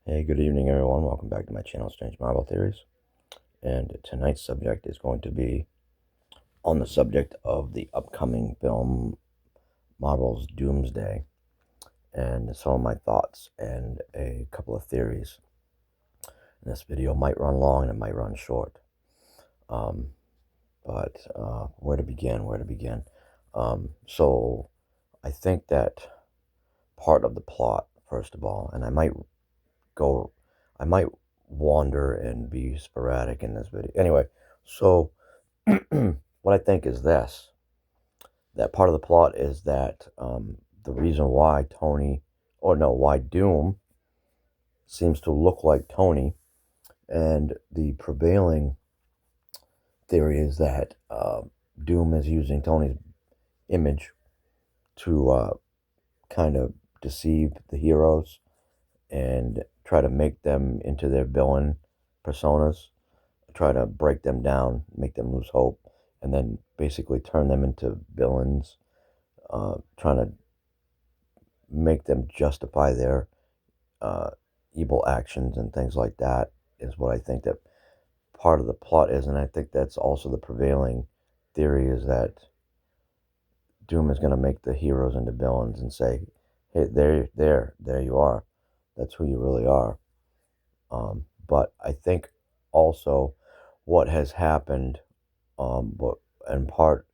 Hey, good evening, everyone. Welcome back to my channel, Strange Marvel Theories. And tonight's subject is going to be on the subject of the upcoming film Marvel's Doomsday, and some of my thoughts and a couple of theories. And this video might run long and it might run short. Um, but where to begin? Where to begin? So I think that part of the plot, first of all, and go, I might wander and be sporadic in this video. Anyway, so what I think is this: that part of the plot is that the reason why why Doom seems to look like Tony, and the prevailing theory is that Doom is using Tony's image to kind of deceive the heroes and try to make them into their villain personas, try to break them down, make them lose hope, and then basically turn them into villains, trying to make them justify their uh, evil actions and things like that, is what I think that part of the plot is. And I think that's also the prevailing theory, is that Doom is going to make the heroes into villains and say, hey, there you are. That's who you really are. But I think also what has happened, but and part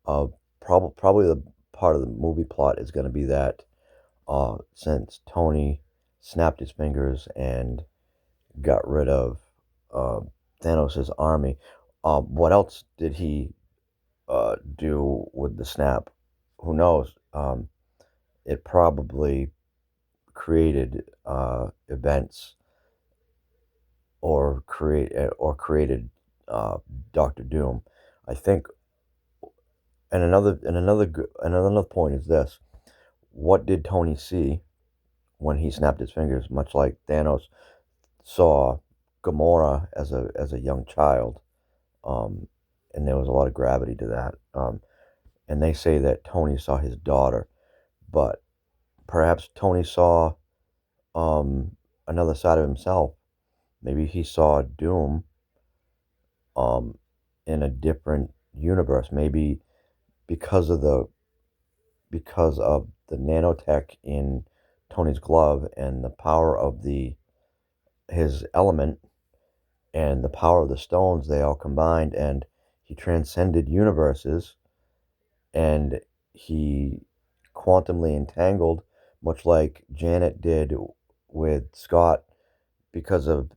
of probably the part of the movie plot is going to be that since Tony snapped his fingers and got rid of uh, Thanos' army, what else did he do with the snap? Who knows? It probably created events or created Doctor Doom. I think, and another point is this: what did Tony see when he snapped his fingers? Much like Thanos saw Gamora as a young child, um, and there was a lot of gravity to that. And they say that Tony saw his daughter, but perhaps Tony saw um, another side of himself. Maybe he saw Doom um, in a different universe. Maybe because of the because of the nanotech in Tony's glove and the power of the his element and the power of the stones, they all combined, and he transcended universes, and he quantumly entangled, much like Janet did with Scott, because of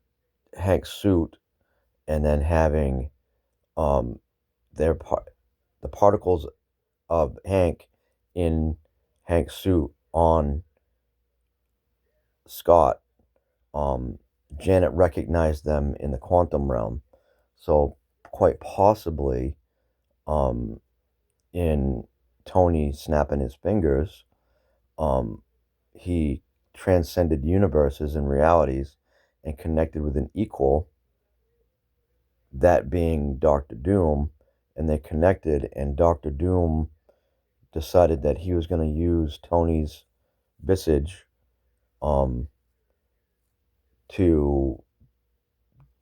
Hank's suit, and then having um, their the particles of Hank in Hank's suit on Scott. Um, Janet recognized them in the quantum realm, so quite possibly, um, in Tony snapping his fingers, um, he transcended universes and realities and connected with an equal, that being Doctor Doom, and they connected, and Doctor Doom decided that he was going to use Tony's visage um, to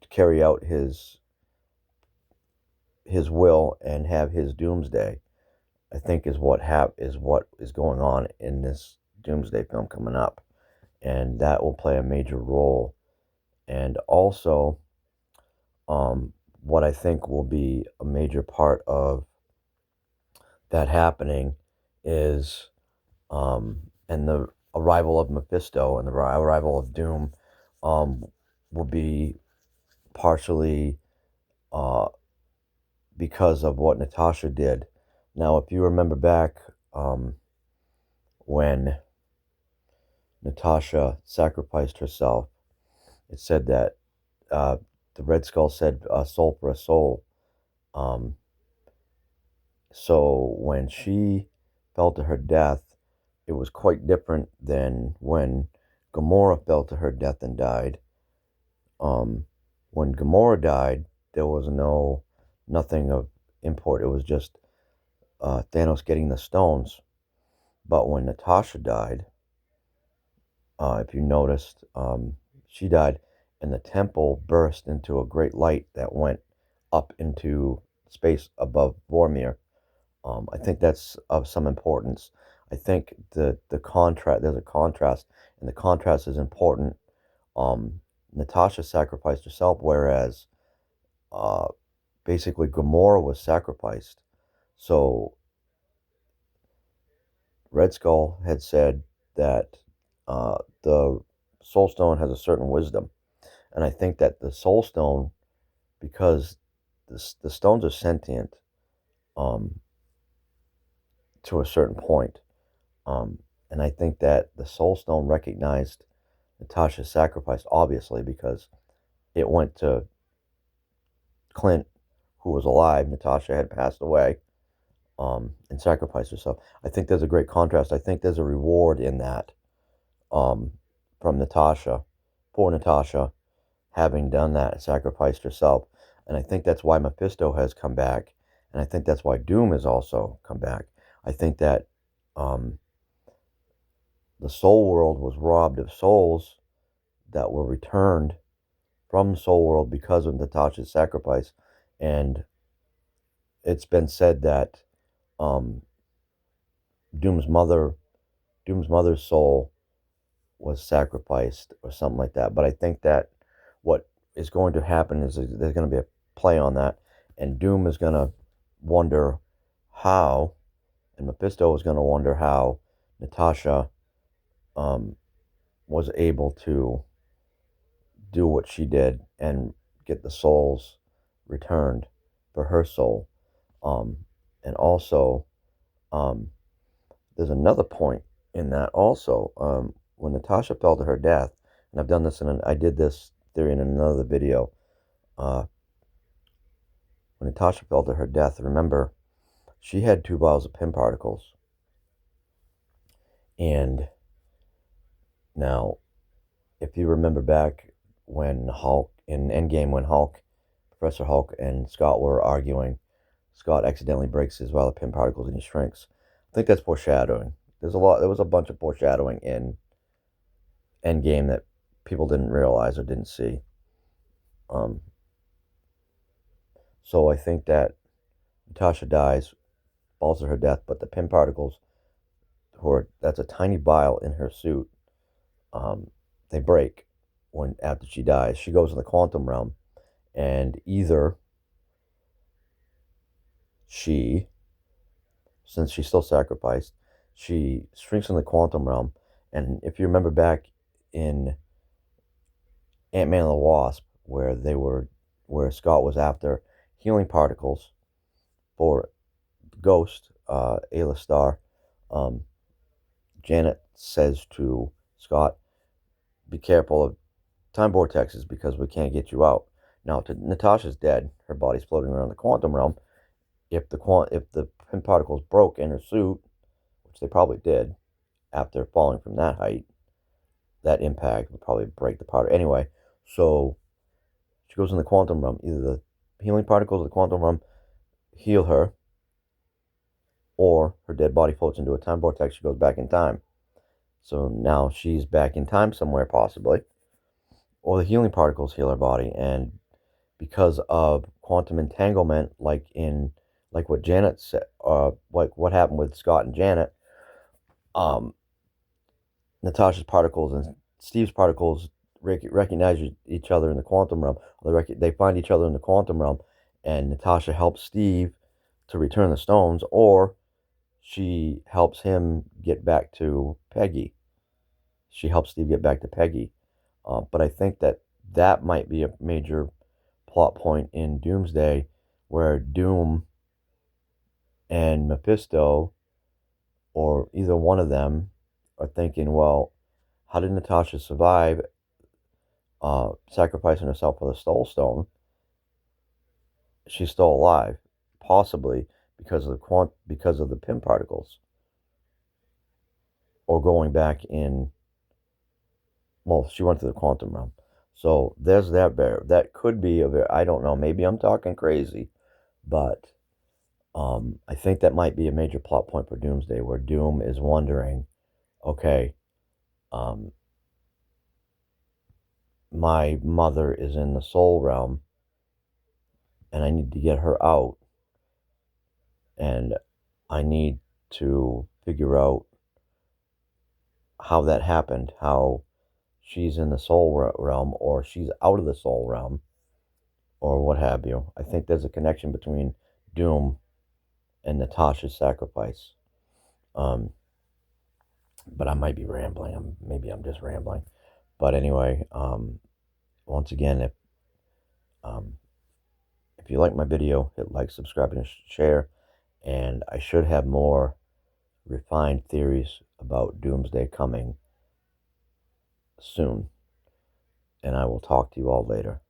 carry out his will and have his doomsday. I think is what is going on in this doomsday film coming up, and that will play a major role. And also, what I think will be a major part of that happening is and the arrival of Mephisto and the arrival of Doom um, will be partially uh, because of what Natasha did. Now, if you remember back when Natasha sacrificed herself, it said that uh, the Red Skull said a soul for a soul. Um, so when she fell to her death, it was quite different than when Gamora fell to her death and died. Um, when Gamora died, there was nothing of import. It was just Thanos getting the stones. But when Natasha died, if you noticed, she died, and the temple burst into a great light that went up into space above Vormir. I think that's of some importance. I think the contrast, there's a contrast, and the contrast is important. Natasha sacrificed herself, whereas uh, basically Gamora was sacrificed. So Red Skull had said that the Soul Stone has a certain wisdom, and I think that the Soul Stone, because the stones are sentient um, to a certain point, um, and I think that the Soul Stone recognized Natasha's sacrifice, obviously, because it went to Clint, who was alive. Natasha had passed away, and sacrificed herself. I think there's a great contrast. I think there's a reward in that, um, from Natasha, for Natasha having done that, sacrificed herself. And I think that's why Mephisto has come back. And I think that's why Doom has also come back. I think that um, the soul world was robbed of souls that were returned from soul world because of Natasha's sacrifice. And it's been said that um, Doom's mother, Doom's mother's soul was sacrificed or something like that. But I think that what is going to happen is there's going to be a play on that, and Doom is going to wonder how, and Mephisto is going to wonder how Natasha um, was able to do what she did and get the souls returned for her soul. Um, and also, um, there's another point in that also. When Natasha fell to her death, and I've done this I did this theory in another video. Uh, when Natasha fell to her death, remember, she had 2 vials of pin particles. And now, if you remember back when Hulk, in Endgame, when Professor Hulk and Scott were arguing, Scott accidentally breaks his vial of pin particles and he shrinks. I think that's foreshadowing. There was a bunch of foreshadowing in Endgame that people didn't realize or didn't see. Um, so I think that Natasha dies, falls to her death, but the pin particles, that's a tiny vial in her suit, um, they break when after she dies. She goes in the quantum realm, and either she, since she's still sacrificed, she shrinks in the quantum realm. And if you remember back in Ant-Man and the Wasp, where Scott was after healing particles for Ghost, Ayla Starr, um, Janet says to Scott, "Be careful of time vortexes because we can't get you out." Now, Natasha's dead; her body's floating around the quantum realm. If the pin particles broke in her suit, which they probably did after falling from that height, that impact would probably break the part anyway. So she goes in the quantum realm. Either the healing particles of the quantum realm heal her, or her dead body floats into a time vortex. She goes back in time. So now she's back in time somewhere, possibly. Or the healing particles heal her body, and because of quantum entanglement, like what Janet said, like what happened with Scott and Janet, um, Natasha's particles and Steve's particles recognize each other in the quantum realm. They find each other in the quantum realm, and Natasha helps Steve to return the stones, or she helps him get back to Peggy. She helps Steve get back to Peggy. But I think that that might be a major plot point in Doomsday, where Doom and Mephisto, or either one of them, are thinking, well, how did Natasha survive sacrificing herself for the Soul Stone? She's still alive, possibly because of the pin particles, or going back in. Well, she went to the quantum realm. So there's that bear. That could be I don't know. Maybe I'm talking crazy, but I think that might be a major plot point for Doomsday, where Doom is wondering, okay, um, my mother is in the soul realm and I need to get her out, and I need to figure out how that happened, how she's in the soul realm or she's out of the soul realm or what have you. I think there's a connection between Doom and Natasha's sacrifice. Um, but I might be rambling. Maybe I'm just rambling. But anyway, once again, um, if you like my video, hit like, subscribe, and share. And I should have more refined theories about Doomsday coming soon. And I will talk to you all later.